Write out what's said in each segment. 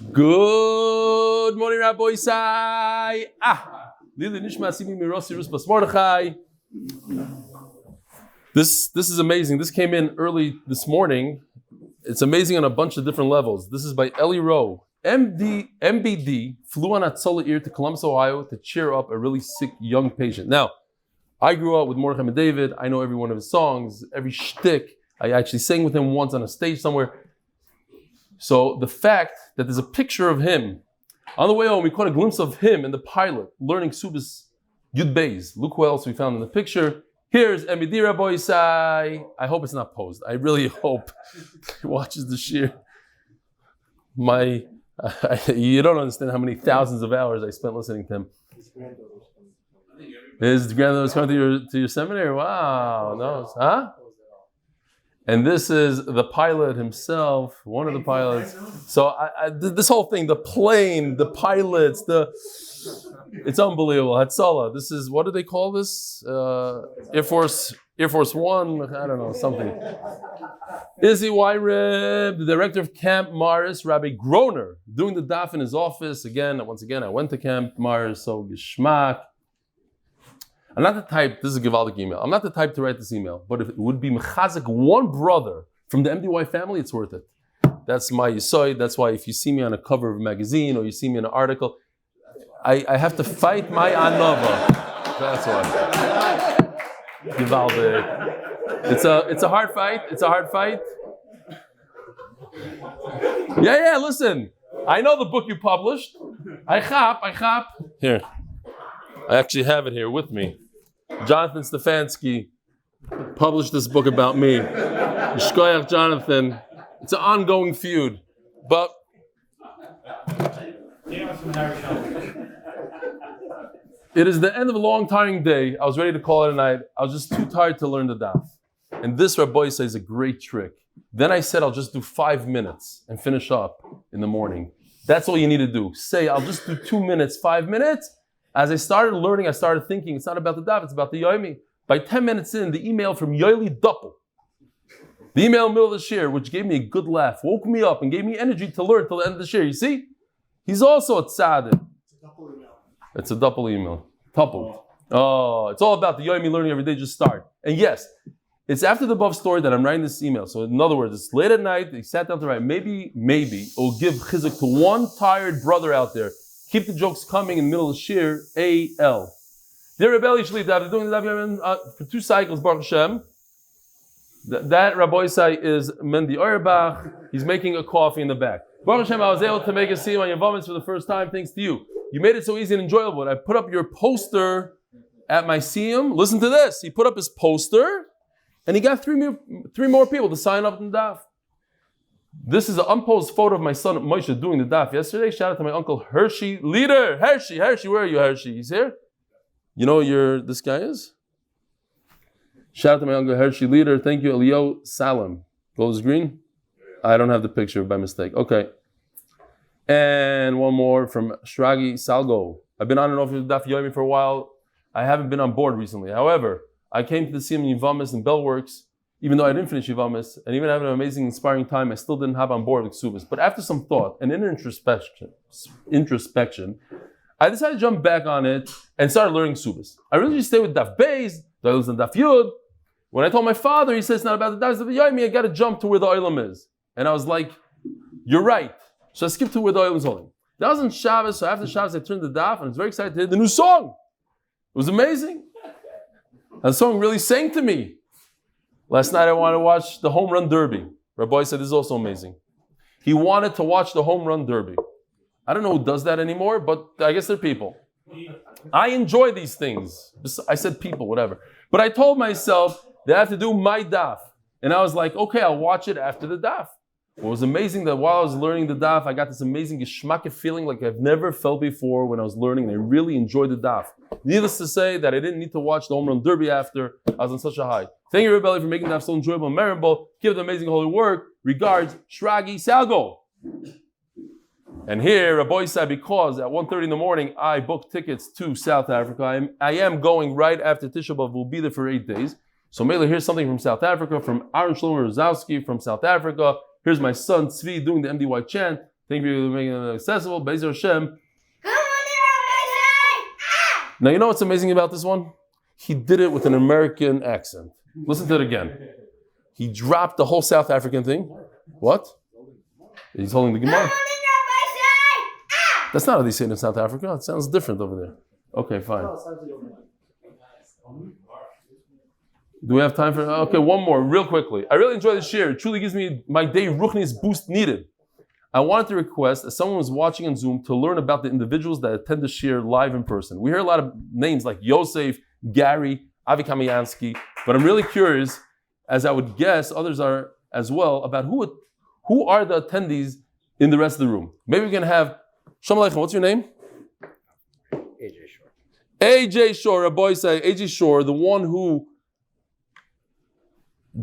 Good morning, Rabbi Isai. Lili Nishma Simi Mirosi Ruspas Mordechai. This is amazing. This came in early this morning. It's amazing on a bunch of different levels. This is by Eli Rowe. MBD flew on Hatzalah ear to Columbus, Ohio to cheer up a really sick young patient. Now, I grew up with Mordechai and David. I know every one of his songs, every shtick. I actually sang with him once on a stage somewhere. So the fact that there's a picture of him, on the way home, we caught a glimpse of him in the pilot, learning Kesubos Yud Beis. Look who else we found in the picture. Here's MDY Rabbi Isai. I hope it's not posed. I really hope he watches the shir. You don't understand how many thousands of hours I spent listening to him. His granddaughter was coming to your seminary? Wow. No. Huh? And this is the pilot himself, one of the pilots. So this whole thing, the plane, the pilots, it's unbelievable. Hatzalah. This is, what do they call this? Air Force One, I don't know, something. Izzy Wyrib, the director of Camp Mars, Rabbi Rosner, doing the daf in his office. Once again, I went to Camp Mars, so geschmack. I'm not the type, this is a Givaldic email, I'm not the type to write this email, but if it would be mechazik one brother from the MDY family, it's worth it. That's my yisoid. That's why if you see me on a cover of a magazine or you see me in an article, I have to fight my anova. That's why. Givaldic. It's a hard fight. It's a hard fight. Yeah, listen. I know the book you published. I chap. Here. I actually have it here with me. Jonathan Stefansky published this book about me. Yishkoyach Jonathan. It's an ongoing feud. But it is the end of a long, tiring day. I was ready to call it a night. I was just too tired to learn the daf. And this Rabbi says a great trick. Then I said I'll just do 5 minutes and finish up in the morning. That's all you need to do. Say I'll just do 2 minutes, 5 minutes. As I started learning, I started thinking, it's not about the daf, it's about the Yomi. By 10 minutes in, the email from Yoeli Doppel, the email in the middle of the shir, which gave me a good laugh, woke me up and gave me energy to learn till the end of the shir. You see? He's also a tzaddik. It's a double email. Tuple. Oh, it's all about the Yomi learning every day, just start. And yes, it's after the above story that I'm writing this email. So in other words, it's late at night, he sat down to write. Maybe it will give chizuk to one tired brother out there. Keep the jokes coming in the middle of the shir, A.L. Dear Rebbe Shli, after doing the Daf Yomi for 2 cycles, Baruch Hashem, that Rabbi Isai is Mendi Auerbach. He's making a coffee in the back. Baruch Hashem, I was able to make a scene on your vomits for the first time, thanks to you. You made it so easy and enjoyable. I put up your poster at my siyum. Listen to this. He put up his poster, and he got three more people to sign up in the daf. This is an unposed photo of my son Moshe doing the daf yesterday. Shout out to my uncle Hershey, leader. Hershey, where are you, Hershey? He's here? You know who this guy is? Shout out to my uncle Hershey, leader. Thank you, Elio Salam. Gold is green? I don't have the picture by mistake. Okay. And one more from Shragi Salgo. I've been on and off with Daf Yomi for a while. I haven't been on board recently. However, I came to the Siyum Yivamis and Bellworks, even though I didn't finish Yivamis, and even having an amazing, inspiring time, I still didn't have on board with Kesubos. But after some thought and introspection, I decided to jump back on it and started learning Kesubos. I really just stayed with Daf Beis, I was on Daf Yud. When I told my father, he said it's not about the Daf Yomi, I got to jump to where the Olam is. And I was like, you're right. So I skipped to where the Olam is holding. That was on Shabbos, so after Shabbos I turned the Daf and I was very excited to hear the new song. It was amazing. And the song really sang to me. Last night I wanted to watch the Home Run Derby. Rabbi said this is also amazing. He wanted to watch the Home Run Derby. I don't know who does that anymore, but I guess they're people. I enjoy these things. I said people, whatever. But I told myself that I have to do my daf. And I was like, okay, I'll watch it after the daf. It was amazing that while I was learning the daf, I got this amazing geschmack feeling like I've never felt before when I was learning, and I really enjoyed the daf. Needless to say that I didn't need to watch the Home Run Derby after. I was on such a high. Thank you, Rebbe, for making the daf so enjoyable and memorable. Keep the amazing holy work. Regards, Shragi Salgo. And here, Rabbi said, because at 1:30 in the morning, I booked tickets to South Africa. I am going right after Tisha B'Av. We'll be there for 8 days. So maybe here's something from South Africa, from Aaron Shlomo Rozowski from South Africa. Here's my son Tzvi doing the MDY chant. Thank you for making it accessible. Be'ezer Hashem. Now, you know what's amazing about this one? He did it with an American accent. Listen to it again. He dropped the whole South African thing. What? He's holding the Gemara. That's not how they say it in South Africa. It sounds different over there. Okay, fine. Do we have time for... Okay, one more, real quickly. I really enjoy the share. It truly gives me my day Ruchni's boost needed. I wanted to request, as someone was watching on Zoom, to learn about the individuals that attend the share live in person. We hear a lot of names like Yosef, Gary, Avi Kamiansky, but I'm really curious, as I would guess others are as well, about who are the attendees in the rest of the room. Maybe we can have... Shalom Aleichem, what's your name? AJ Shore. AJ Shore, a boy say, AJ Shore, the one who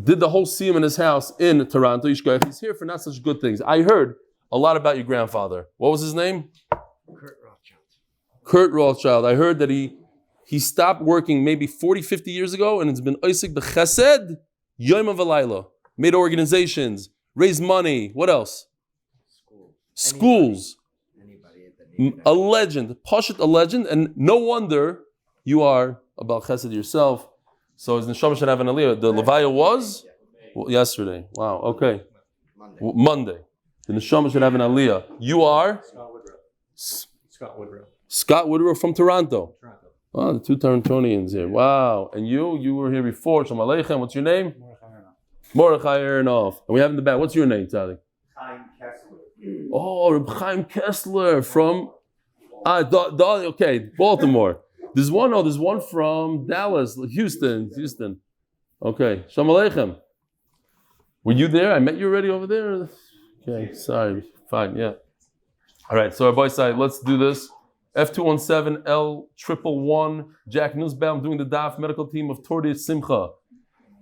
did the whole siyum in his house in Toronto. He's here for not such good things. I heard a lot about your grandfather. What was his name? Kurt Rothschild. I heard that he stopped working maybe 40, 50 years ago, and it's been Oisik b'chesed, Yom V'layla. Made organizations, raised money. What else? Schools. A legend, Pashut, a legend, and no wonder you are a Baal Chesed yourself. So his neshama should have an aliyah. The Levaya was yesterday. Wow. Okay. Monday. The neshama should have an aliyah. You are Scott Woodrow. Scott Woodrow from Toronto. Wow, the two Torontonians here. Wow. And you were here before. Shalom Aleichem. What's your name? Mordechai Aronoff. And we have in the back. What's your name, Tzaddik? Chaim Kessler. Oh, Reb Chaim Kessler from Baltimore. There's one from Dallas, Houston. Okay, Shalom Aleichem. Were you there? I met you already over there. Okay, sorry. Fine, yeah. All right, so our boy side, let's do this. F217 L111 Jack Nussbaum doing the Daf medical team of Torah Simcha.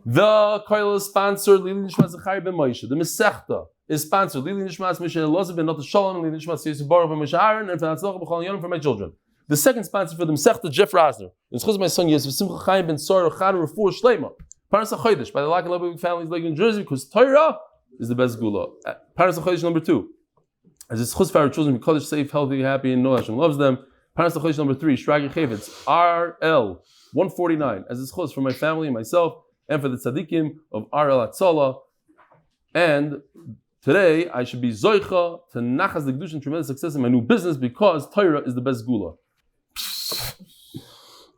The Koil is sponsored Lili Nishmas Zechariah ben Moshe. The Masechta is sponsored Lili Nishmas Moshe Elazar ben Not Shalom, Lili Nishmas Yosef Baruch ben Moshe Aaron, and for hatzlacha b'chol yonim for my children. The second sponsor for the Masechta, Jeff Rosner. In zchus my son Yosef Simcha Chaim ben Sarah Chana Refuah Shlaima. Paras HaChodesh by the Lock and Lebovic family in Lakewood NJ because Torah is the best segula. Paras HaChodesh number 2. As it's zchus for our children, kadosh, safe, healthy, happy, and know Hashem loves them. Paras HaChodesh number 3. Shragi Chafetz RL149. As it's zchus for my family and myself, and for the Tzaddikim of RL Hatzalah. And today I should be zoicha to nachas the kadosh and tremendous success in my new business because Torah is the best segula.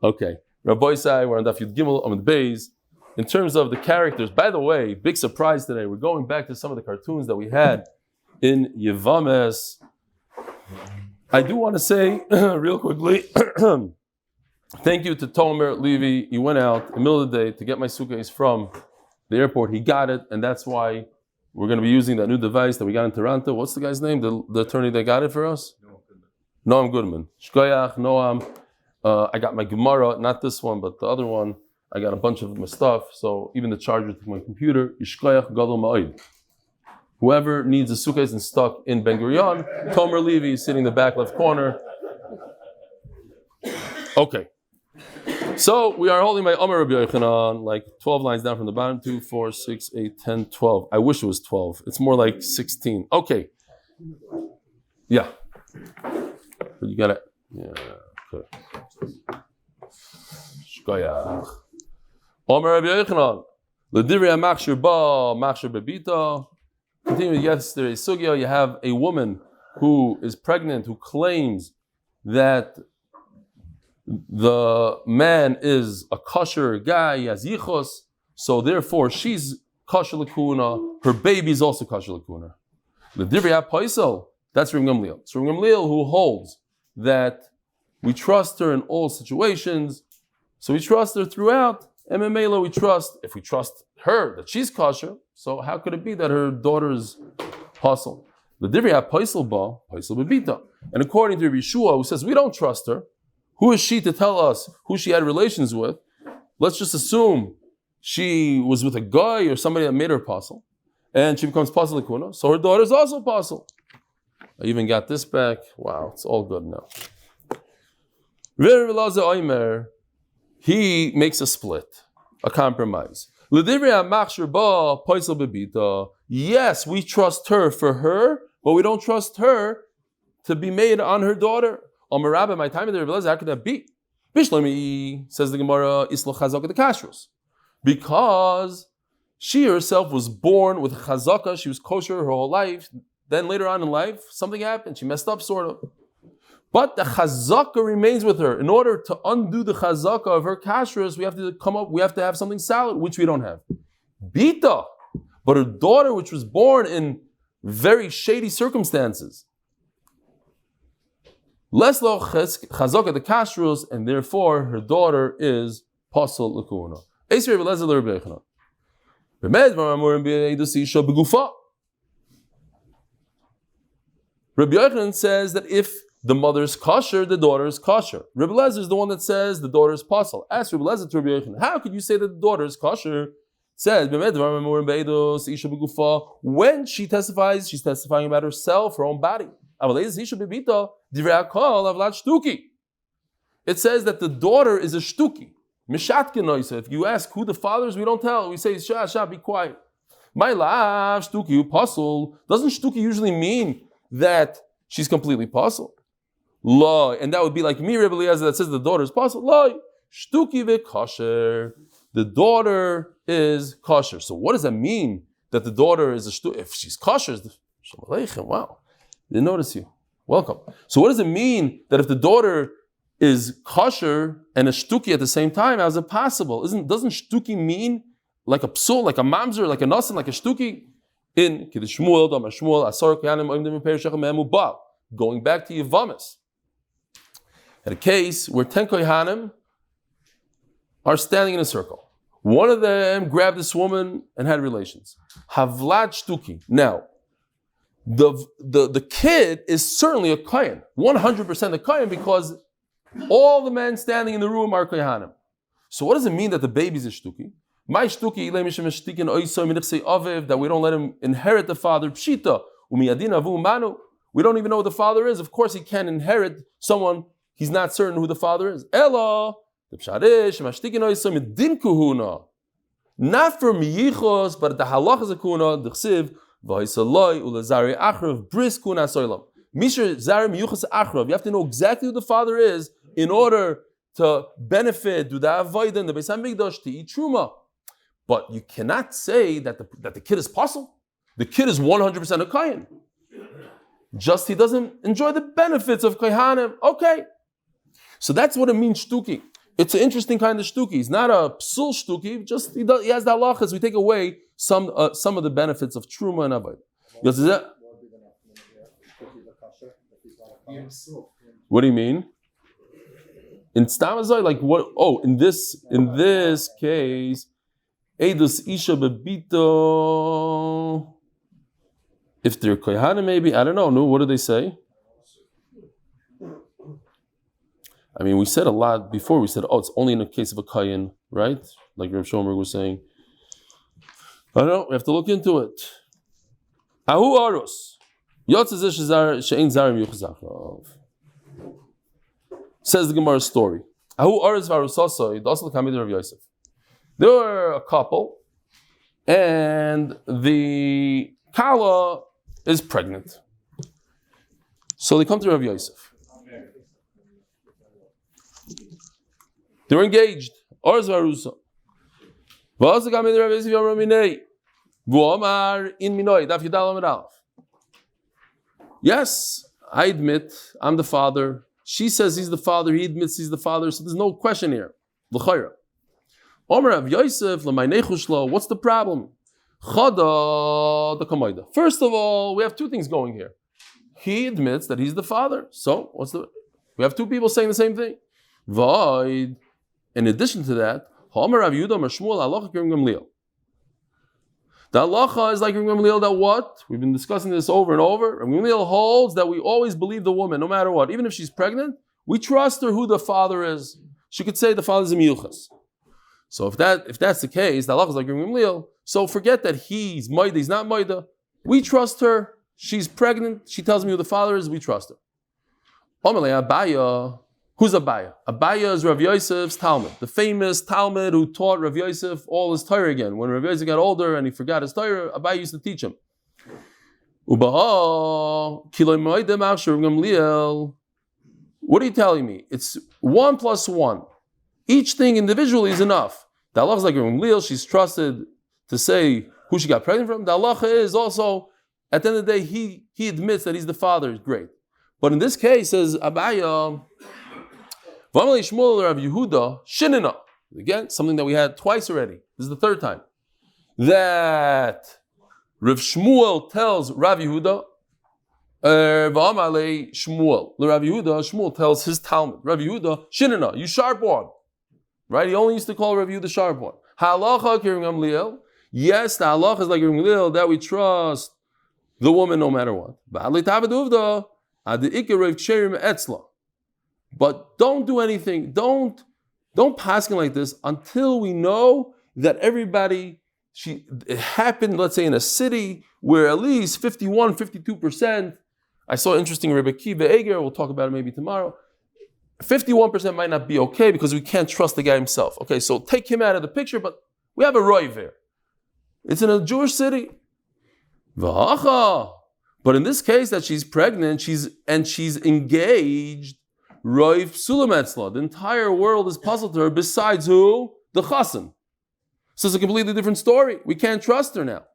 Okay, Rabbi Tzvi, we're on Daf Yomi, Amud Beis. In terms of the characters, by the way, big surprise today. We're going back to some of the cartoons that we had in Yevames. I do want to say real quickly. Thank you to Tomer Levy. He went out in the middle of the day to get my suitcase from the airport. He got it, and that's why we're going to be using that new device that we got in Toronto. What's the guy's name? The attorney that got it for us? Noam Goodman. Shkoyach, Noam. I got my Gemara, not this one, but the other one. I got a bunch of my stuff, so even the charger to my computer. Yishkoyach Gadol Ma'od. Whoever needs a suitcase and stuck in Ben Gurion, Tomer Levy is sitting in the back left corner. Okay. So we are holding my Amar Rabbi Yochanan like 12 lines down from the bottom. 2, 4, 6, 8, 10, 12. I wish it was 12. It's more like 16. Okay. Yeah. But you gotta. Yeah. Okay. Shkoyach. Amar Rabbi Yochanan. L'divrei machshir ba machshir bebita. Continue with yesterday's sugya. You have a woman who is pregnant who claims that the man is a kosher guy, he has zchus, so therefore she's kosher l'kuna, her baby is also kosher l'kuna. The divrei paisel, that's Rav Gamliel. It's Rav Gamliel who holds that we trust her in all situations, so we trust her throughout, and Memela we trust, if we trust her that she's kosher, so how could it be that her daughter's pasul? The divrei paisel ba, paisel bebita. And according to Yeshua, who says we don't trust her, who is she to tell us who she had relations with? Let's just assume she was with a guy or somebody that made her apostle, and she becomes apostle l'kuna, so her daughter is also apostle. I even got this back. Wow, it's all good now. Elazar Oimer, he makes a split, a compromise. Yes, we trust her for her, but we don't trust her to be made on her daughter. Omer Rabbi, my time in the Rebbe, how could that be? Bishlami, says the Gemara, Isla Chazaka the Kashrus. Because she herself was born with chazaka, she was kosher her whole life. Then later on in life, something happened, she messed up sort of. But the chazaka remains with her. In order to undo the chazaka of her kashrus, we have to have something solid, which we don't have. Bita, but her daughter, which was born in very shady circumstances, less lo chazaka the kashrus, and therefore her daughter is pasal l'kuhuna. Eisir Elazar l'Rebbi Yochanan. Rabbi Yochanan says that if the mother is kosher, the daughter is kosher. Rabbi Elazar is the one that says the daughter is pasal. Ask Rabbi Elazar to Rabbi Yochanan, how could you say that the daughter is kosher? It says, when she testifies, she's testifying about herself, her own body. It says that the daughter is a shtuki. If you ask who the father is, we don't tell. We say, Shah, be quiet. My love, shtuki, pasal. Doesn't shtuki usually mean that she's completely pasal? Lo, and that would be like me, Rabbi Eliezer, that says the daughter is pasal. Lo, shtuki v'kosher. The daughter is kosher. So what does that mean that the daughter is a shtuki? If she's kosher, Shalom Aleichem, wow. Didn't notice you. Welcome. So what does it mean that if the daughter is kosher and a shtuki at the same time? How is it possible? Doesn't shtuki mean like a psul, like a mamzer, like a nasan, like a shtuki? In Kiddush Shmuel, Damar Shmuel, Asar Kyanim, Oimdim Perishach Memu Ba. Going back to Yevamis. At a case where 10 kohanim are standing in a circle. One of them grabbed this woman and had relations. Havlat shtuki. Now, the kid is certainly a kohen, 100% a kohen, because all the men standing in the room are kohanim. So what does it mean that the baby's a shtuki? My shtuki that we don't let him inherit the father. Pshita we don't even know who the father is. Of course, he can't inherit someone he's not certain who the father is. Ella the pshadish not for miyichos, but the halacha is a kuna. The chsiv v'hisaloi ulazari achrav bris kuna soilam. Mishra zari miyuchas achrav. You have to know exactly who the father is in order to benefit, do the avodah in the Beis Hamikdash, to eat truma. But you cannot say that the kid is possible. The kid is 100% a kohen. Just he doesn't enjoy the benefits of kohanim. Okay. So that's what it means shtuki. It's an interesting kind of shtuki. He's not a psul shtuki, just he has the halachas. We take away some of the benefits of truma and avodah. What do you mean? In Stamazai, like what? Oh, in this case, Eidus Isha Bebito. If they're kohanim, maybe, I don't know. No, what do they say? I mean, we said a lot before. We said, oh, it's only in the case of a kohen, right? Like Rav Shomer was saying. I don't know. We have to look into it. Ahu Aros. Says the Gemara story. Ahu Aros Varusasai, Dasal Kamid of Yosef. There were a couple, and the Kala is pregnant. So they come to Rav Yosef. They were engaged. Arz Varusa. V'azak Amid Rav Yosef Yom Raminei. V'omar in Minoi. Daf Yudal Amud Aleph. Yes, I admit I'm the father. She says he's the father. He admits he's the father. So there's no question here. L'chayra. Omer Rav Yosef l'maynechushlo. What's the problem? Chada the kamayda. First of all, we have two things going here. He admits that he's the father. So we have two people saying the same thing. Void. In addition to that, Omer Rav Yehuda Shmuel halacha k'Reb Gamliel. The halacha is like Reb Gamliel that what? We've been discussing this over and over. Reb Gamliel holds that we always believe the woman, no matter what. Even if she's pregnant, we trust her who the father is. She could say the father is a miyuchas. So if that's the case, the halacha is like Reb Gamliel. So forget that he's maida, he's not maida. We trust her. She's pregnant. She tells me who the father is. We trust her. Omelei Abaya. Who's Abaya? Abaya is Rav Yosef's Talmud, the famous Talmud who taught Rav Yosef all his Torah again. When Rav Yosef got older and he forgot his Torah, Abaya used to teach him. What are you telling me? It's 1 plus 1. Each thing individually is enough. The halacha is like Gamliel, she's trusted to say who she got pregnant from. The halacha is also, at the end of the day, he admits that he's the father. Great. But in this case, says Abaya, Rav Yehuda, Shinina. Again, something that we had twice already. This is the third time. That Rav Shmuel tells Rav Yehuda, Shmuel tells his Talmud, Rav Yehuda, Shinina, you sharp one. Right? He only used to call Rav Yehuda sharp one. Halacha kirim Gamliel. Yes, the halacha is like Gamliel, that we trust the woman no matter what. But don't do anything. Don't pass like this until we know that everybody, it happened, let's say, in a city where at least 51, 52%, I saw interesting Rabbi Tzvi Medetsky, we'll talk about it maybe tomorrow, 51% might not be okay because we can't trust the guy himself. Okay, so take him out of the picture, but we have a roiv here. It's in a Jewish city. But in this case that she's pregnant, she's engaged, roiv psulam etzla. The entire world is puzzled to her besides who? The chassan. So it's a completely different story. We can't trust her now.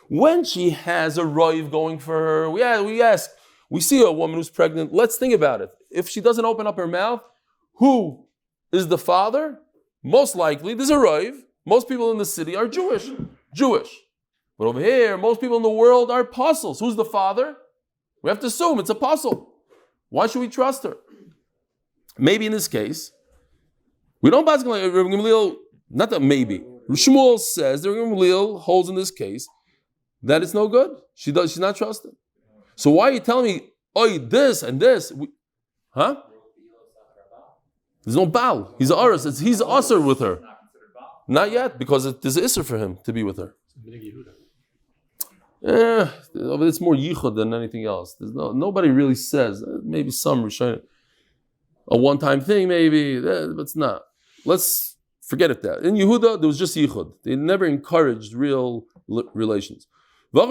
When she has a roiv going for her, we ask, we see a woman who's pregnant, let's think about it. If she doesn't open up her mouth, who is the father? Most likely, there's a roiv. Most people in the city are Jewish. But over here, most people in the world are apostles. Who's the father? We have to assume it's apostle. Why should we trust her? Maybe in this case, we don't basically, Rabbi Gamliel, not that maybe. Shmuel says that Rabbi Gamliel holds in this case that it's no good. She's not trusted. So why are you telling me, this and this? There's no Baal. He's Aras. He's Asr with her. Not yet, because there's Isser for him to be with her. It's more yichud than anything else. Nobody really says. Maybe some Rishonim. A one-time thing, maybe, but it's not. Let's forget it that. In Yehuda, there was just yichud. They never encouraged real relations. So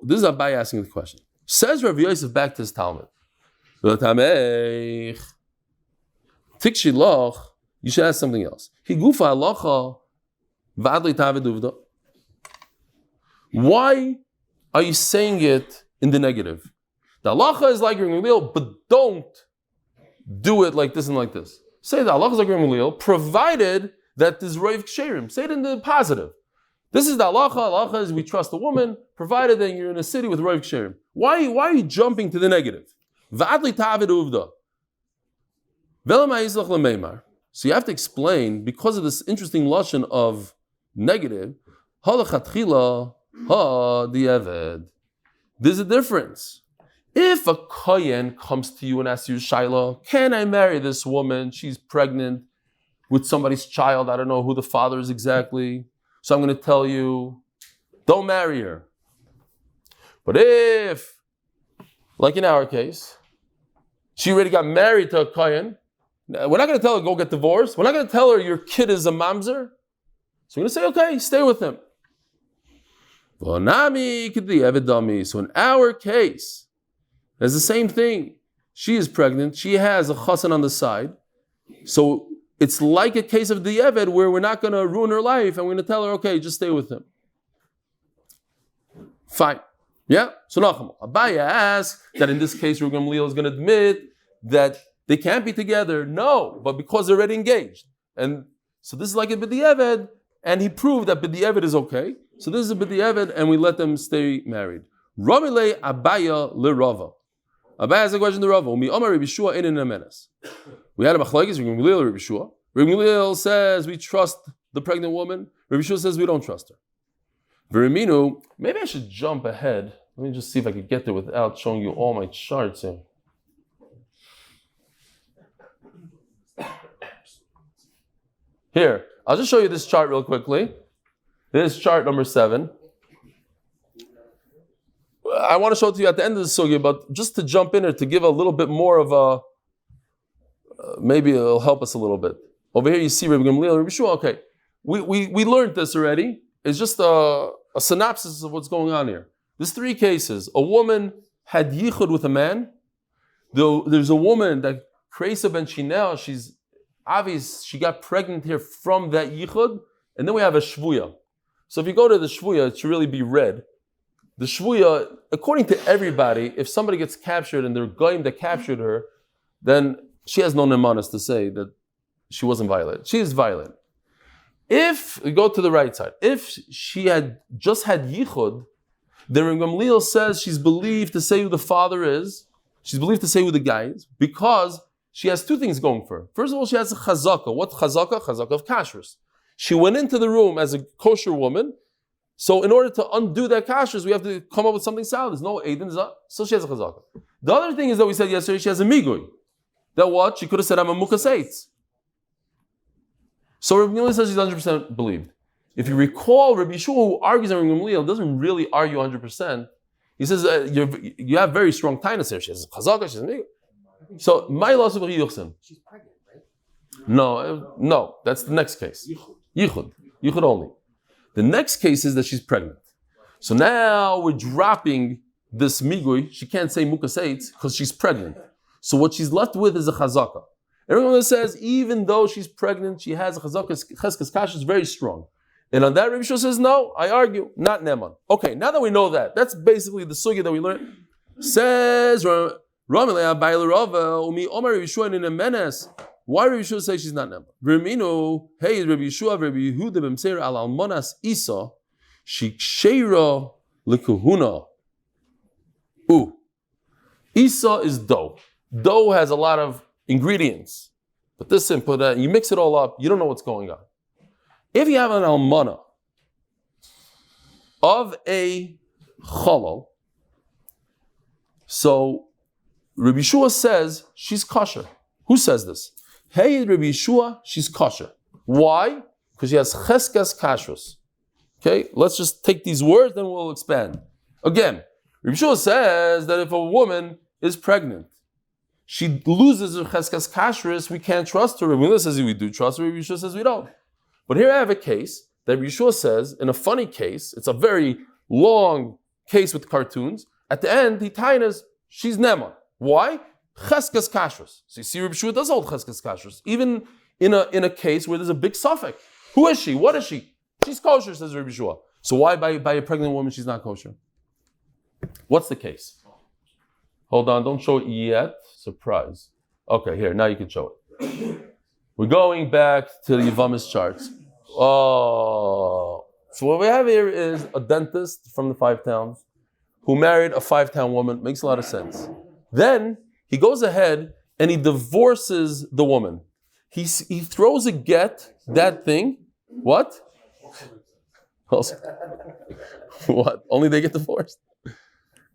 this is Abai asking the question. Says Rav Yosef back to his Talmud. You should ask something else. Why are you saying it in the negative? The halacha is like Gamliel, but don't do it like this and like this. Say the halacha is like Gamliel, provided that there's roiv ksherim. Say it in the positive. This is the halacha. Halacha is we trust a woman, provided that you're in a city with roiv ksherim. Why are you jumping to the negative? So you have to explain, because of this interesting lashon of negative, there's a difference. If a kohen comes to you and asks you, Shaila, can I marry this woman? She's pregnant with somebody's child. I don't know who the father is exactly. So I'm going to tell you, don't marry her. But if, like in our case, she already got married to a kohen, we're not going to tell her, go get divorced. We're not going to tell her your kid is a mamzer. So we're going to say, okay, stay with him. So in our case, there's the same thing. She is pregnant. She has a chassan on the side. So it's like a case of the Eved where we're not going to ruin her life and we're going to tell her, okay, just stay with him. Fine. Yeah? So Nachum, Abaya asks that in this case, Rabbi Gamliel is going to admit that they can't be together. No, but because they're already engaged. And so this is like a b'di'eved, and he proved that b'di'eved is okay. So this is a b'di'eved, and we let them stay married. Ramile Abaya l'Rava. Abaya has a question to Rava. We had a machlokes, Rabbi Gamliel, Rabbi Yeshua. Rabbi Gamliel says we trust the pregnant woman. Rabbi Yeshua says we don't trust her. Veriminu, maybe I should jump ahead. Let me just see if I could get there without showing you all my charts here. Here, I'll just show you this chart real quickly. This is chart number 7. I want to show it to you at the end of the sugya, but just to jump in here to give a little bit more of a, maybe it'll help us a little bit. Over here you see Rabbi Gamliel, Rabbi Shua. Okay, we learned this already. is just a synopsis of what's going on here. There's 3 cases. A woman had yichud with a man. There's a woman that Kresa ben Shinel, she's obvious, she got pregnant here from that yichud, and then we have a shvuya. So if you go to the shvuya, it should really be red. The shvuya, according to everybody, if somebody gets captured and they're goyim that captured her, then she has no nemanas to say that she wasn't violent. She is violent. If we go to the right side, if she had just had yichud, then Rabbi Gamliel says she's believed to say who the father is. She's believed to say who the guy is because she has 2 things going for her. First of all, she has a chazaka. What chazaka? Chazaka of kashrus. She went into the room as a kosher woman. So in order to undo that kashrus, we have to come up with something solid. There's no eidin, so she has a chazaka. The other thing is that we said yesterday, she has a migui. That what? She could have said, I'm a mukaseitz. So Rabbi Gamliel says she's 100% believed. If you recall, Rabbi Yeshua, who argues on Rabbi Gamliel, doesn't really argue 100%. He says you have very strong tinus here. She has a chazaka, she has a migui. So, my loss of yuchsim. She's pregnant, right? No, that's the next case. Yichud only. The next case is that she's pregnant. So now we're dropping this migui. She can't say mukaseitz because she's pregnant. So what she's left with is a chazaka. Everyone says even though she's pregnant, she has a chazaka. Cheskes kash is very strong. And on that, Rabbi Shua says no. I argue not neman. Okay, now that we know that, that's basically the sugya that we learned. Says. Why Rabbi Yeshua say she's not Nema? V'riminu, hey, Rabbi Yeshua, Rabbi Yehuda b'mseir al almonas Isa, sheikshera lekuhuna. Isa is dough. Dough has a lot of ingredients. Put this in, put that, you mix it all up, you don't know what's going on. If you have an almana of a chalal, so Rabbi Yeshua says she's kosher. Who says this? Hey, Rabbi Yeshua, she's kosher. Why? Because she has cheskes kashrus. Okay, let's just take these words, then we'll expand. Again, Rabbi Yeshua says that if a woman is pregnant, she loses her cheskes kashrus, we can't trust her. Rabbi Yeshua says we do trust her, Rabbi Yeshua says we don't. But here I have a case that Rabbi Yeshua says, in a funny case, it's a very long case with cartoons. At the end, he tainas, she's nema. Why? Cheskes kashrus. So you see, Rabbi Yeshua does hold cheskes kashrus, even in a case where there's a big suffix. Who is she? What is she? She's kosher, says Rabbi Yeshua. So why by a pregnant woman she's not kosher? What's the case? Hold on, don't show it yet. Surprise. Okay, here, now you can show it. We're going back to the Yavamis charts. Oh. So what we have here is a dentist from the 5 towns who married a 5-town woman. Makes a lot of sense. Then he goes ahead and he divorces the woman. He throws a get, that thing. What? What? Only they get divorced?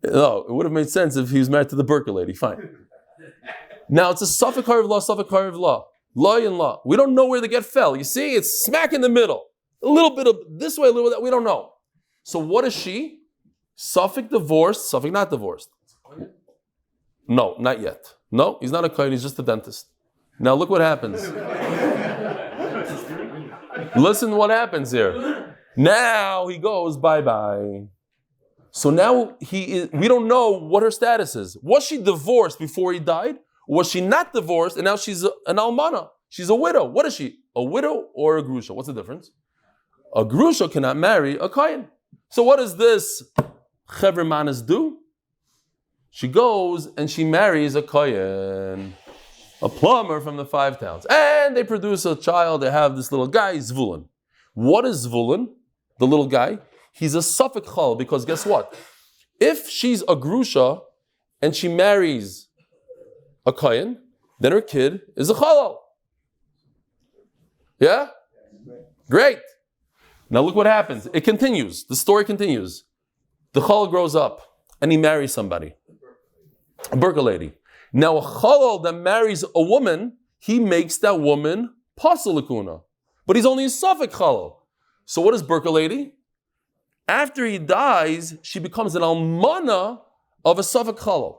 No, it would have made sense if he was married to the burqa lady. Fine. Now it's a suffix harav law. Law and law. We don't know where the get fell. You see, it's smack in the middle. A little bit of this way, a little bit of that. We don't know. So what is she? Suffix divorced, suffix not divorced. No, not yet. No, he's not a kohen, he's just a dentist. Now look what happens. Listen to what happens here. Now he goes bye-bye. So now we don't know what her status is. Was she divorced before he died? Was she not divorced and now she's an almana? She's a widow. What is she? A widow or a grusha? What's the difference? A grusha cannot marry a kohen. So what does this Chevre Manas do? She goes and she marries a kohen, a plumber from the 5 towns. And they produce a child. They have this little guy, Zvulun. What is Zvulun? The little guy. He's a suffix chal because guess what? If she's a grusha and she marries a kohen, then her kid is a chalal. Yeah? Great. Now look what happens. It continues. The story continues. The chalal grows up and he marries somebody. A burqa lady. Now a chalal that marries a woman, he makes that woman pasul l'kuna. But he's only a suffix chalal. So what is burqa lady? After he dies, she becomes an almana of a suffix chalal.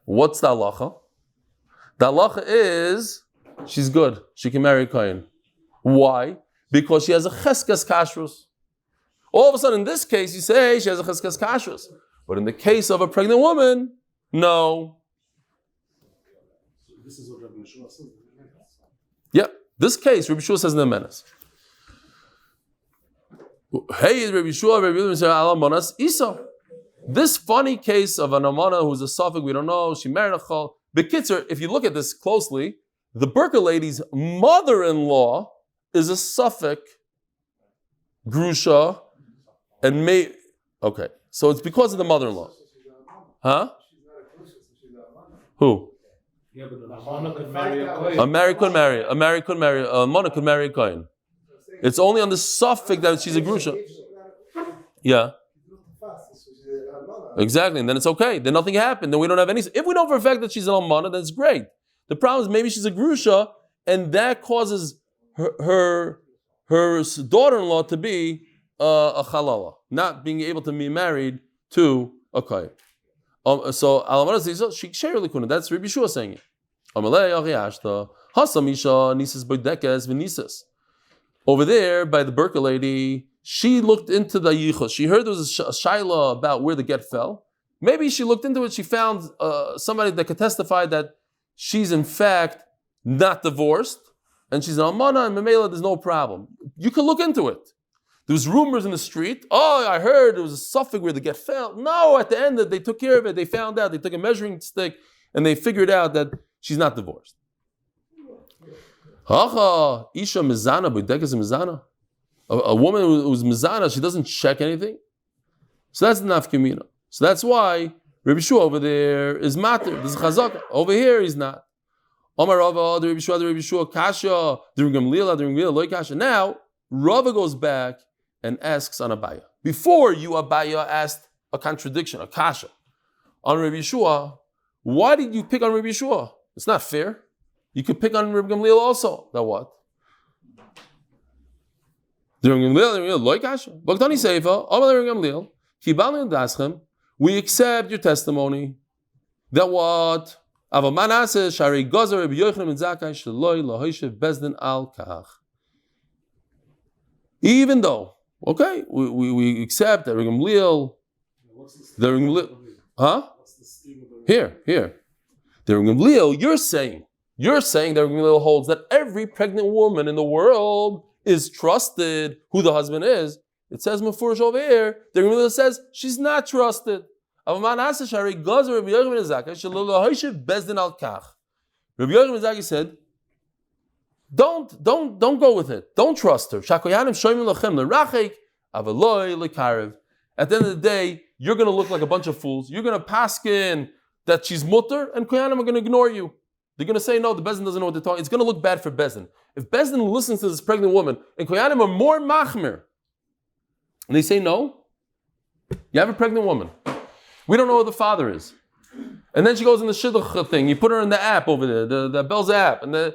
What's the hatzlacha? The hatzlacha is she's good. She can marry a kohen. Why? because she has a cheskas kashrus. All of a sudden, in this case, you say she has a cheskas kashrus. But in the case of a pregnant woman, no. This is what Rabbi Yeshua says. Yeah, this case, Rabbi Yeshua says in the menace. Hey, Rabbi Yeshua, Rabbi Yeshua, Alamanas Isa. This funny case of an amana who's a suffix, we don't know, she married a chal. Bekitzer, if you look at this closely, the Burka lady's mother-in-law is a suffix, grusha, and may. Okay, so it's because of the mother-in-law. Huh? Who? Yeah, but the Amana could marry a Kohen. A married could marry. A married could marry. A mona could marry a Kohen. It's only on the suffix that she's a grusha. Yeah. Exactly, and then it's okay. Then nothing happened. Then we don't have any. If we know for a fact that she's an almana, then it's great. The problem is maybe she's a grusha, and that causes her daughter-in-law to be a halala, not being able to be married to a kohen. So almana says she sherely kuna. That's Rabbi Yeshua saying it. Amalei achiyashta hasamisha nisas boydekes v'nisas. Over there by the Burka lady, she looked into the zchus. She heard there was a shaila about where the get fell. Maybe she looked into it. She found somebody that could testify that she's in fact not divorced, and she's an almana, and memela, there's no problem. You could look into it. There was rumors in the street. Oh, I heard there was a suffix where the get fell. No, at the end they took care of it. They found out. They took a measuring stick and they figured out that she's not divorced. Hacha isha mizana b'dekas mizana. A woman who's mizana, she doesn't check anything. So that's the nafkamina. So that's why Rabbi Yeshua over there is matir. This is chazaka. Over here he's not. Omar Rava, the Rabbi Yeshua, kasha, the Gamliel, loy kasha. Now Rava goes back and asks on Abaya. Before you, Abaya, asked a contradiction, a kasha on Rabbi Yeshua. Why did you pick on Rabbi Yeshua? It's not fair. You could pick on Rabbi Gamliel also. Now what? We accept your testimony that what? Even though, okay, we accept that Rabbi Gamliel, huh? Here. The Rabbi Gamliel, you're saying that Rabbi Gamliel holds that every pregnant woman in the world is trusted who the husband is. It says Mefurish over here, the Rabbi Gamliel says she's not trusted. Rabbi Medetsky said, don't go with it. Don't trust her. At the end of the day, you're going to look like a bunch of fools. You're going to paskin that she's mutter, and koyanim are going to ignore you. They're going to say, no, the Bezdin doesn't know what they're talking. It's going to look bad for Bezdin. If Bezdin listens to this pregnant woman, and koyanim are more machmir, and they say, no, you have a pregnant woman. We don't know who the father is. And then she goes in the shidduch thing. You put her in the app over there, the Bell's app, and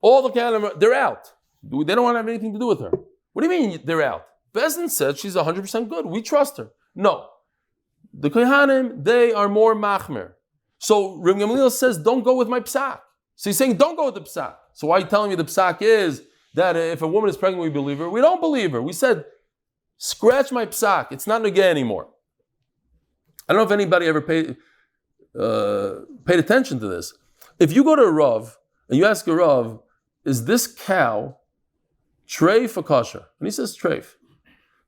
all the koyanim, they're out. They don't want to have anything to do with her. What do you mean they're out? Bezdin said she's 100% good. We trust her. No. The kohanim, they are more machmir. So Rabbi Gamliel says, don't go with my psak. So he's saying, don't go with the psak. So why are you telling me the psak is that if a woman is pregnant, we believe her? We don't believe her. We said, scratch my psak. It's not nageh anymore. I don't know if anybody ever paid attention to this. If you go to a Rav and you ask a Rav, is this cow treif or kosher? And he says treif.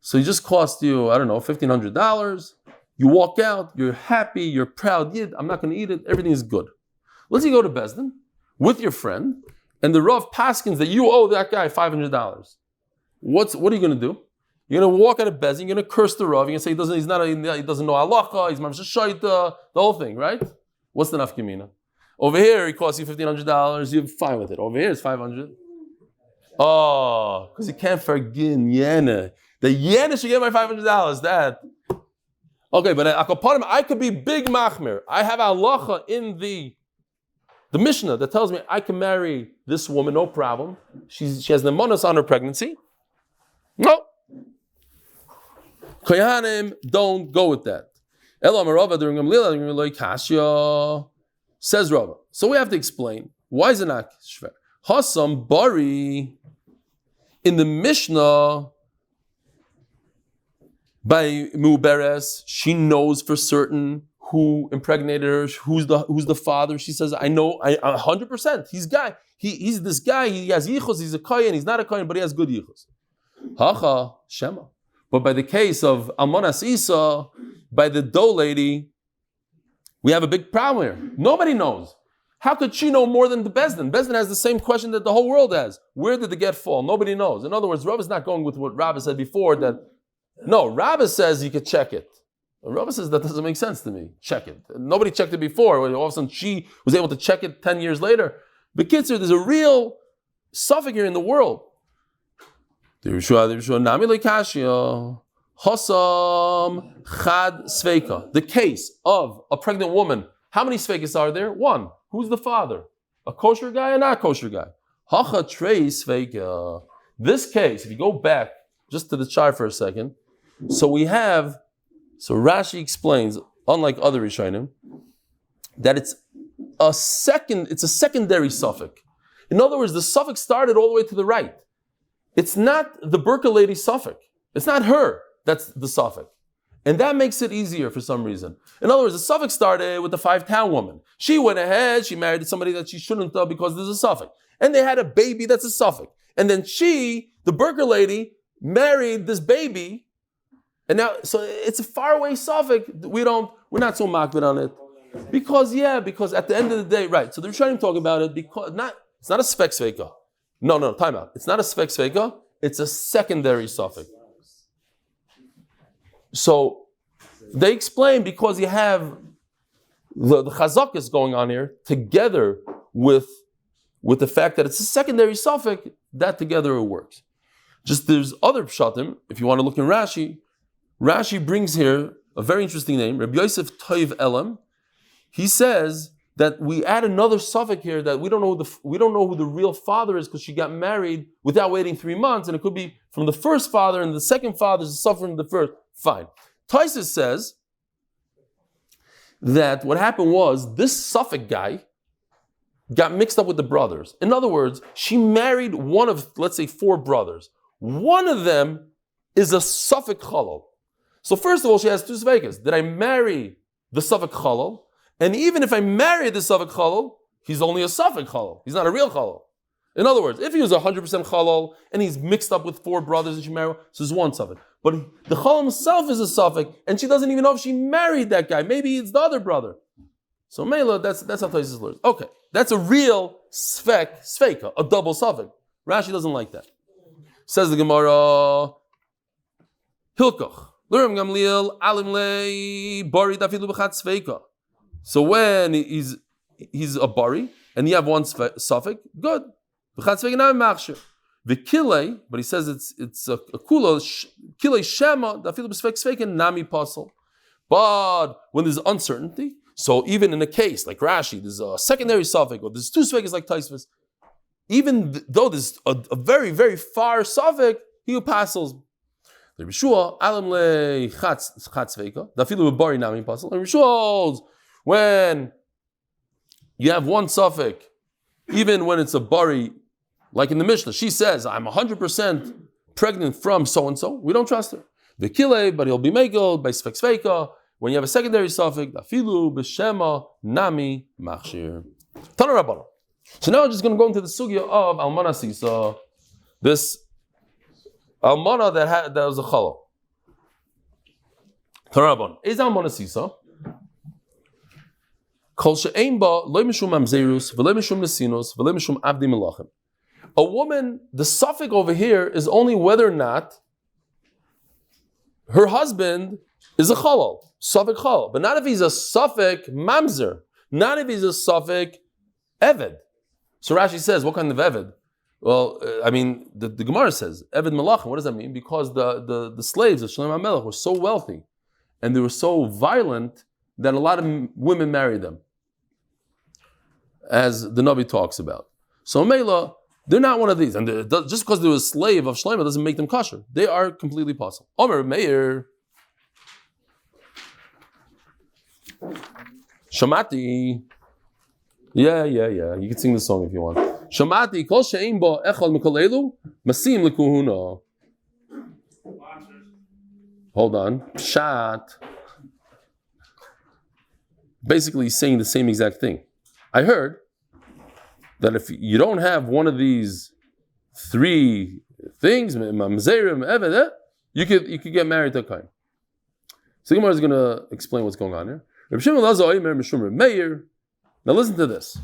So it just cost you, I don't know, $1,500. You walk out, you're happy, you're proud. Yeah, I'm not going to eat it. Everything is good. Let's say you go to Bezdin with your friend, and the Rav paskins that you owe that guy $500. What are you going to do? You're going to walk out of Bezdin, you're going to curse the Rav, you're going to say he doesn't know hatzlacha, he's mamsha shaita, the whole thing, right? What's the nafkamina? Over here, it costs you $1,500, you're fine with it. Over here, it's $500. Oh, because you can't forgive yena. The yena should get my $500. That. Okay, but I could be big machmir. I have hatzlacha in the Mishnah that tells me I can marry this woman, no problem. She has nemonos on her pregnancy. No. Koyanim don't go with that. Says Rava. So we have to explain, why is it not shver? Hasam bari. In the Mishnah, by Muberes, she knows for certain who impregnated her, who's the father. She says, I know, 100%. He's this guy. He has zchus. He's a Kohen. He's not a Kohen, but he has good zchus. Hacha Shema. But by the case of Almanas Isa, by the dough lady, we have a big problem here. Nobody knows. How could she know more than the Bezdin? Bezdin has the same question that the whole world has. Where did the get fall? Nobody knows. In other words, Rav is not going with what Rabbi said before, that no, Rabbi says you could check it. Rabbi says that doesn't make sense to me. Check it. Nobody checked it before. All of a sudden she was able to check it 10 years later. But Kitzer, there's a real suffix here in the world. The case of a pregnant woman. How many sveikas are there? One. Who's the father? A kosher guy or not kosher guy? Hacha trei sveika. This case, if you go back just to the chart for a second, so Rashi explains, unlike other Rishonim, that it's a secondary suffix. In other words, the suffix started all the way to the right. It's not the Burka lady's suffix. It's not her that's the suffix. And that makes it easier for some reason. In other words, the suffix started with the 5-town woman. She went ahead, she married somebody that she shouldn't have because there's a suffix. And they had a baby that's a suffix. And then she, the Burka lady, married this baby. And now, so it's a faraway suffix. We're not so makbid on it. Because at the end of the day, right, so the Rishonim talk about it because it's not a spek sveika. No, time out. It's not a spek sveika, it's a secondary suffix. So they explain because you have the chazakas going on here together with the fact that it's a secondary suffix, that together it works. Just there's other pshatim, if you want to look in Rashi brings here a very interesting name, Rabbi Yosef Toiv Elam. He says that we add another suffix here that we don't know who the real father is because she got married without waiting 3 months, and it could be from the first father and the second father is suffering the first. Fine. Taisus says that what happened was this suffix guy got mixed up with the brothers. In other words, she married one of, let's say, 4 brothers. One of them is a suffix chalal. So first of all, she has 2 sveikas. Did I marry the suffix chalal? And even if I marry the suffix chalal, he's only a suffix chalal. He's not a real chalal. In other words, if he was 100% chalal and he's mixed up with 4 brothers that she married, so there's one suffix. But the chalal himself is a suffix, and she doesn't even know if she married that guy. Maybe it's the other brother. So Mela, that's how Taisus learns. Okay, that's a real sveika, a double suffix. Rashi doesn't like that. Says the Gemara, Hilkoch. So when he's a bari and you have one suffix, good. But he says it's a kula kilei shema dafilu b'sfek sveiken nami pasal. But when there's uncertainty, so even in a case like Rashi, there's a secondary suffix or there's 2 sveikas like Taisvis, even though there's a very very far suffix, he passes. The Refuah alam le hatzlacha dafilu b'bari nami pasal. And Refuah holds when you have one suffix, even when it's a bari, like in the Mishnah, she says, I'm 100% pregnant from so-and-so, we don't trust her. The kile, but he'll be megal by sveka. When you have a secondary suffix, dafilu b'shema nami machshir. Tana Rabbana. So now we're just going to go into the sugya of Almana Sisa, this Almana that was a challah. Tana Rabbana. Is Almana Sisa? A woman, the suffix over here is only whether or not her husband is a chalal, suffix chalal, but not if he's a suffix mamzer, not if he's a suffix eved. So Rashi says, what kind of eved? Well, the Gemara says, eved melachim. What does that mean? Because the slaves of Shalom HaMelech were so wealthy and they were so violent that a lot of women married them, as the Navi talks about. So Mela, they're not one of these. And just because they're a slave of Shlaima doesn't make them kosher. They are completely possible. Omer Meir. Shamati. Yeah. You can sing the song if you want. Shamati kol she'im bo echad mikol elu masim lekuhuna. Hold on. Pshat. Basically saying the same exact thing. I heard that if you don't have one of these three things, you could get married to a Chaim. So Gemara is going to explain what's going on here. Now listen to this.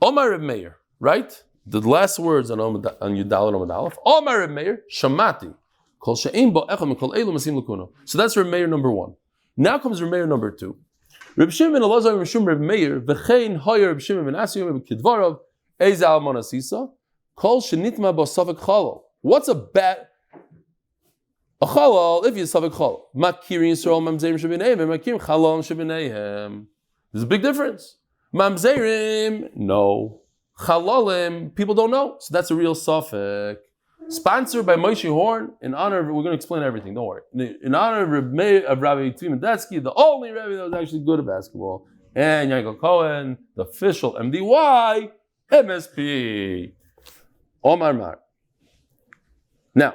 Omar Reb Meir, right? The last words on Yudal and Amud Aleph. Omar Reb Meir, Shamati. Kol she'im bo echad mikol elu masim lekuna. So that's Reb Meir number 1. Now comes Reb Meir number 2. Reb Shimon ben Elazar ben Rishum Reb Meir v'chein hoyer Reb Shimon ben Asiyom b'kidvarav eze almana sisa kol shenitma bo safek chalal. What's a chalal if you safek chalal? Makirin Yisrael mamzerim shebeneihem and makirin chalal shebeneihem. There's a big difference. Mamzerim, no. Chalalim, people don't know. So that's a real safek. Sponsored by Moshie Horn, in honor of, we're going to explain everything, don't worry. In honor of Rabbi Tzvi Medetsky, the only Rabbi that was actually good at basketball, and Yankel Cohen, the official MDY MSP. Omar Mar. Now,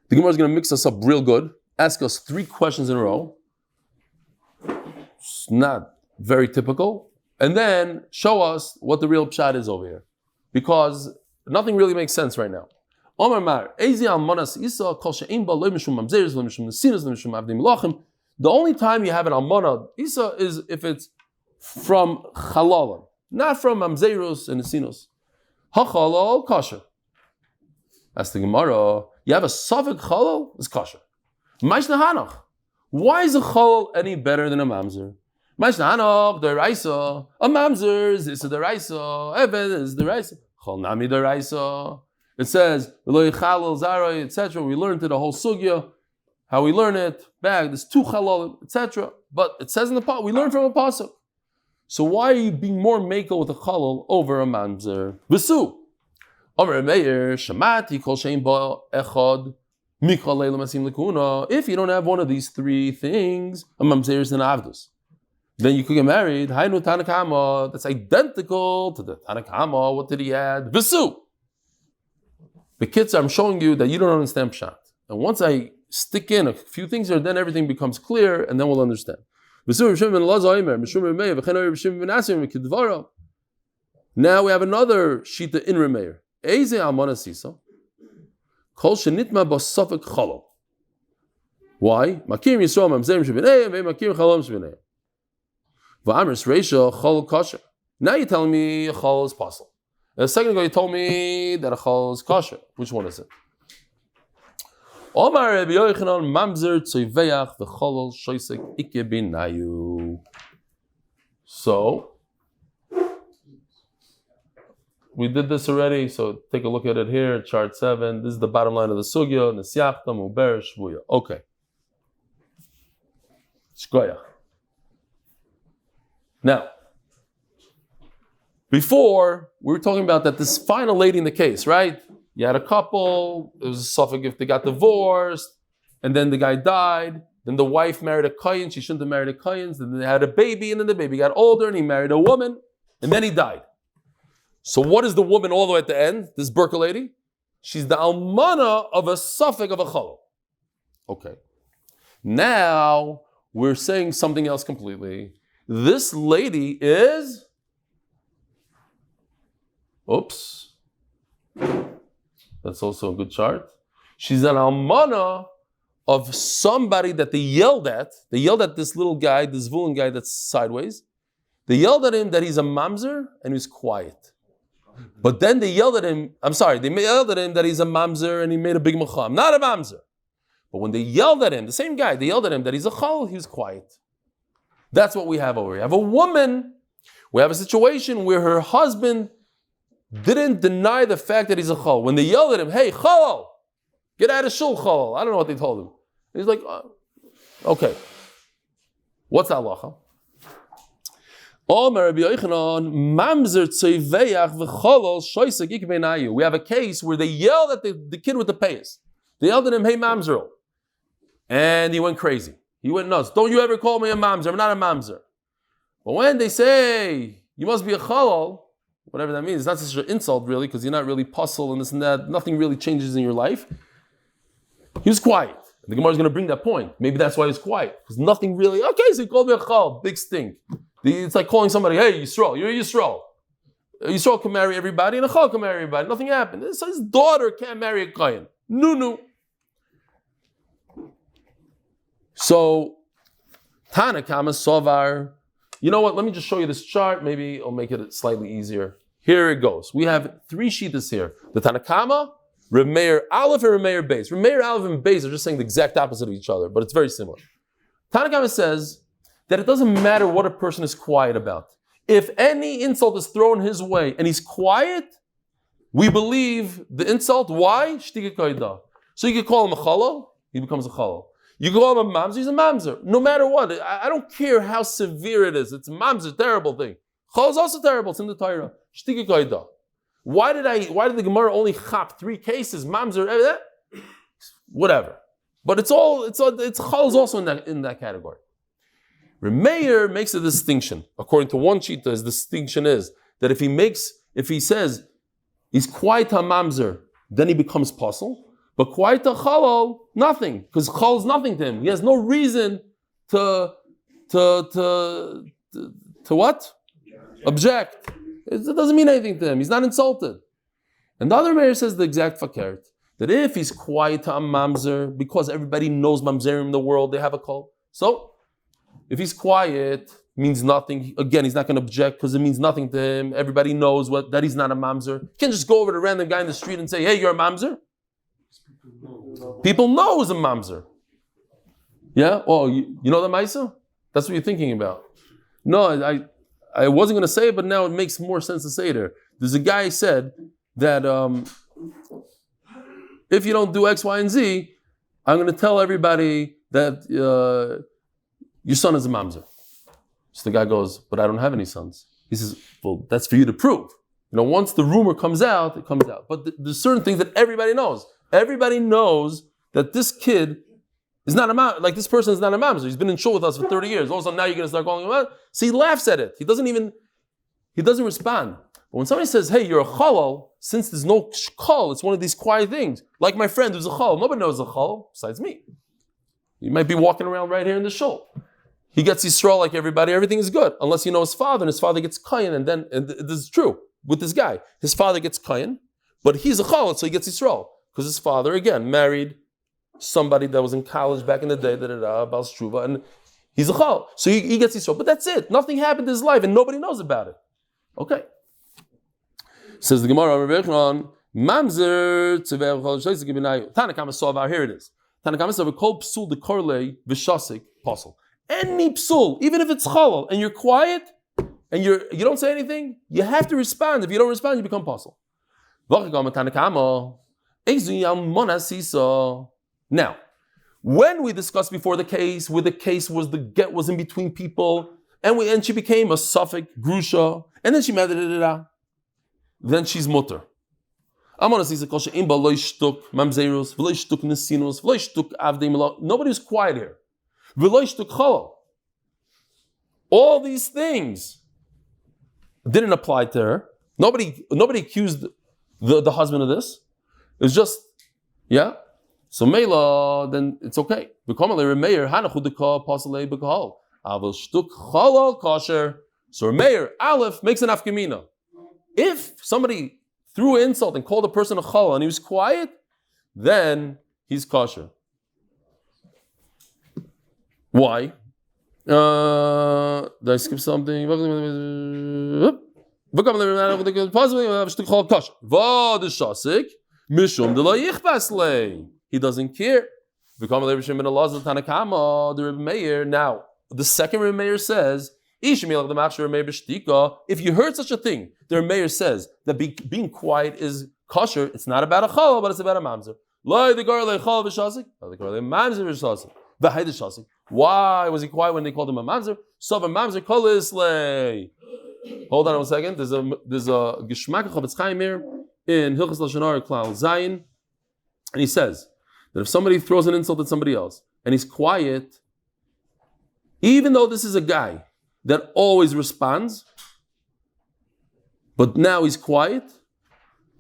the Gemara is going to mix us up real good, ask us 3 questions in a row. It's not very typical. And then show us what the real pshat is over here. Because nothing really makes sense right now. The only time you have an almana isa is if it's from chalalim, not from mamzerus and nesinus. Hachalal kosher. That's the Gemara. You have a safek chalal, it's kosher. Why is a chalal any better than a mamzer? A mamzer is the raisa, Eben is the raisa. It says, etc. We learned it the whole sugya, how we learn it, back, there's 2 chalalim, etc. But it says in the pasuk, we learn from a pasuk. So why are you being more meko with a chalal over a mamzer? V'su. If you don't have one of these 3 things, a mamzer is an avdus. Then you could get married. Hainu Tanakama. That's identical to the Tanakama. What did he add? Visu. The kids, I'm showing you that you don't understand pshat. And once I stick in a few things here, then everything becomes clear, and then we'll understand. Now we have another shita in Remeir. Eze almana sisa. Kol shenitma b'safek chalal. Why? Makim Yisrael mamzerim shebeneihem ve'makim chalom shebeneihem. Now you're telling me a chal is possible. A second ago you told me that a chal is kosher. Which one is it? Omar Rabbi Yochanan mamzer tzoyveach v'cholol shoysek ike binayu. So we did this already. So take a look at it here, chart 7. This is the bottom line of the sugya. Nesyachta muber shvuya. Okay. Shkoyach. Now, before, we were talking about that this final lady in the case, right? You had a couple, it was a suffix if they got divorced, and then the guy died, then the wife married a Kohen, she shouldn't have married a Kohen, then they had a baby, and then the baby got older, and he married a woman, and then he died. So what is the woman all the way at the end, this Burka lady? She's the almana of a suffix of a chalal. Okay. Now, we're saying something else completely. This lady is, that's also a good chart. She's an almana of somebody that they yelled at. They yelled at this little guy, this Zvulun guy that's sideways. They yelled at him that he's a mamzer and he's quiet. But then they yelled at him, they yelled at him that he's a mamzer and he made a big macham. Not a mamzer. But when they yelled at him, the same guy, they yelled at him that he's a chal, he was quiet. That's what we have over here. We have a woman, we have a situation where her husband didn't deny the fact that he's a chal. When they yelled at him, hey, chal, get out of shul, chal. I don't know what they told him. He's like, okay. What's that hatzlacha? We have a case where they yelled at the kid with the payas. They yelled at him, hey, mamzer. And he went crazy. He went nuts. Don't you ever call me a mamzer. I'm not a mamzer. But when they say, you must be a chalal, whatever that means, it's not such an insult really, because you're not really puzzle and this and that, nothing really changes in your life. He was quiet. The Gemara is going to bring that point. Maybe that's why he was quiet, because nothing really, okay, so he called me a chal, big stink. It's like calling somebody, hey, Yisrael, you're Yisrael. Yisrael can marry everybody and a chal can marry everybody. Nothing happened. So his daughter can't marry a kohen. No. So, Tana Kama Sovar. You know what? Let me just show you this chart. Maybe it'll make it slightly easier. Here it goes. We have 3 shittas here. The Tanakama, Reb Meir Aleph, and Reb Meir Beis. Reb Meir Aleph and Beis are just saying the exact opposite of each other, but it's very similar. Tanakama says that it doesn't matter what a person is quiet about. If any insult is thrown his way and he's quiet, we believe the insult. Why? Shtiga koida. So you can call him a chalal, he becomes a chalal. You call him a mamzer, he's a mamzer. No matter what, I don't care how severe it is. It's a mamzer, terrible thing. Chal is also terrible. It's in the Torah. Shtiga koida. Why did the Gemara only chap 3 cases? Mamzer, whatever. But it's chal is also in that category. Meir makes a distinction. According to one shita, his distinction is that if he says he's quiet mamzer, then he becomes puzzle. But quiet chalal, nothing, because chal is nothing to him. He has no reason to what? Object. It doesn't mean anything to him. He's not insulted. And the other mayor says the exact fakert, that if he's quiet mamzer, because everybody knows mamzerim in the world, they have a call. So if he's quiet, means nothing. Again, he's not going to object because it means nothing to him. Everybody knows that he's not a mamzer. You can't just go over to a random guy in the street and say, hey, you're a mamzer. People know he's a mamzer. Yeah? Oh, you know the Maisa? That's what you're thinking about. No, I wasn't going to say it, but now it makes more sense to say it there. There's a guy who said that if you don't do X, Y, and Z, I'm going to tell everybody that your son is a mamzer. So the guy goes, but I don't have any sons. He says, well, that's for you to prove. Once the rumor comes out, it comes out. But there's certain things that everybody knows. Everybody knows that this kid is not a mamzer. Like this person is not a mamzer. He's been in shul with us for 30 years. All of a sudden now you're going to start calling him out. So he laughs at it. He doesn't respond. But when somebody says, hey, you're a chalal, since there's no chal, it's one of these quiet things. Like my friend who's a chal. Nobody knows a chal besides me. You might be walking around right here in the shul. He gets Yisrael like everybody, everything is good. Unless you know his father, and his father gets Kayin, and this is true with this guy. His father gets Kayin, but he's a Chalal, so he gets Yisrael. Because his father, again, married somebody that was in college back in the day, Bal Shtuva, and he's a Chalal. So he gets Yisrael. But that's it. Nothing happened in his life, and nobody knows about it. Okay. Says the Gemara, Mamzer, Tanakama Sovar, here it is. Tanakama Sovar, Kol Psul de Korle, Vishasik, Apostle. Any psul, even if it's chalal, and you're quiet, and you don't say anything, you have to respond. If you don't respond, you become puzzle. Now, when we discussed before the case, where the case was the get was in between people, and she became a suffix grusha, and then she made then she's mutter. Nobody's quiet here. All these things didn't apply to her. Nobody accused the husband of this. It was just, yeah. So Mela, then it's okay. So Meir Aleph makes an afkamina. If somebody threw an insult and called a person a challah and he was quiet, then he's kosher. Why? Did I skip something? He doesn't care. Now, the second Rebbe Meir says, if you heard such a thing, the Rebbe Meir says that being quiet is kosher. It's not about a challah, but it's about a mamzer. Why was he quiet when they called him a mamzer? Hold on a second. There's a Geschmack of Chafetz Chaim here in Hilchos Lashon Hara Klal Zayin, and he says that if somebody throws an insult at somebody else and he's quiet, even though this is a guy that always responds, but now he's quiet.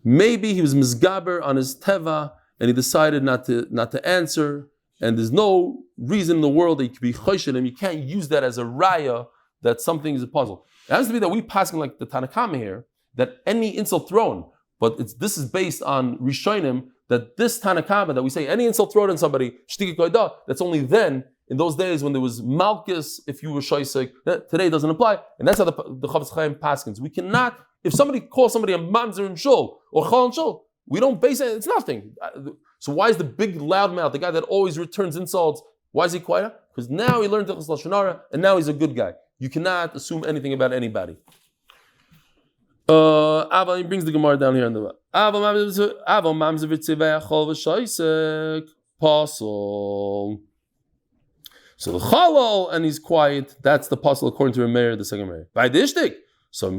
Maybe he was misgaber on his teva and he decided not to answer, and there's no reason in the world that you could be choshel him. You can't use that as a raya that something is a puzzle. It has to be that we passing like the Tanakama here, that any insult thrown, but this is based on Rishonim, that this Tanakama that we say any insult thrown on somebody, that's only then, in those days when there was Malchus, if you were Shoisek, today it doesn't apply, and that's how the Chavetz Chaim paskins. We cannot, if somebody calls somebody a mamzer in shul or chal in shul, we don't base it, it's nothing. So why is the big loudmouth, the guy that always returns insults, why is he quiet? Because now he learned zchus lashon hara, and now he's a good guy. You cannot assume anything about anybody. He brings the Gemara down here on the Pasol. So the Chalal, and he's quiet, that's the Pasol according to Remeir, the second Remeir. By the Ishtik, so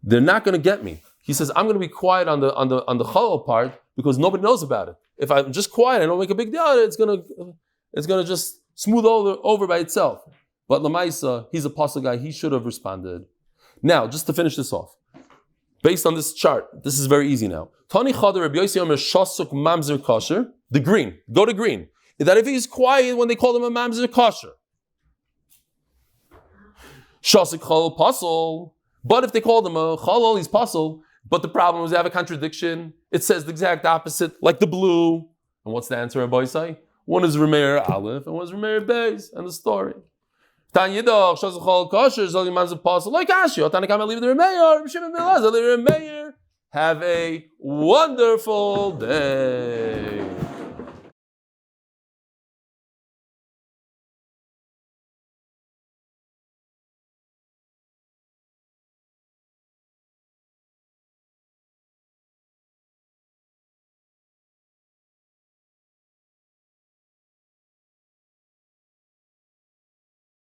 they're not going to get me. He says, I'm going to be quiet on the Chalal part because nobody knows about it. If I'm just quiet, I don't make a big deal, it's going to just smooth over by itself. But Lamaisa, he's a Pasol guy, he should have responded. Now, just to finish this off, based on this chart, this is very easy now. Tani Chader Rabbi Yosef Omer Shasuk Mamzer Kosher, the green, go to green. Is that if he's quiet when they call him a Mamzer Kosher? Shasuk Chalal Pasol. But if they called him a Chalal, he's Pasol. But the problem is they have a contradiction. It says the exact opposite, like the blue. And what's the answer, Rabbi Isai? One is Refuah Aleph and one is Refuah Beis, and the story. Tanyidach, Shasuk Chalal Kosher, Zoli Mamzer Pasol, like Ashi, Tanakam leave the Refuah, have a wonderful day.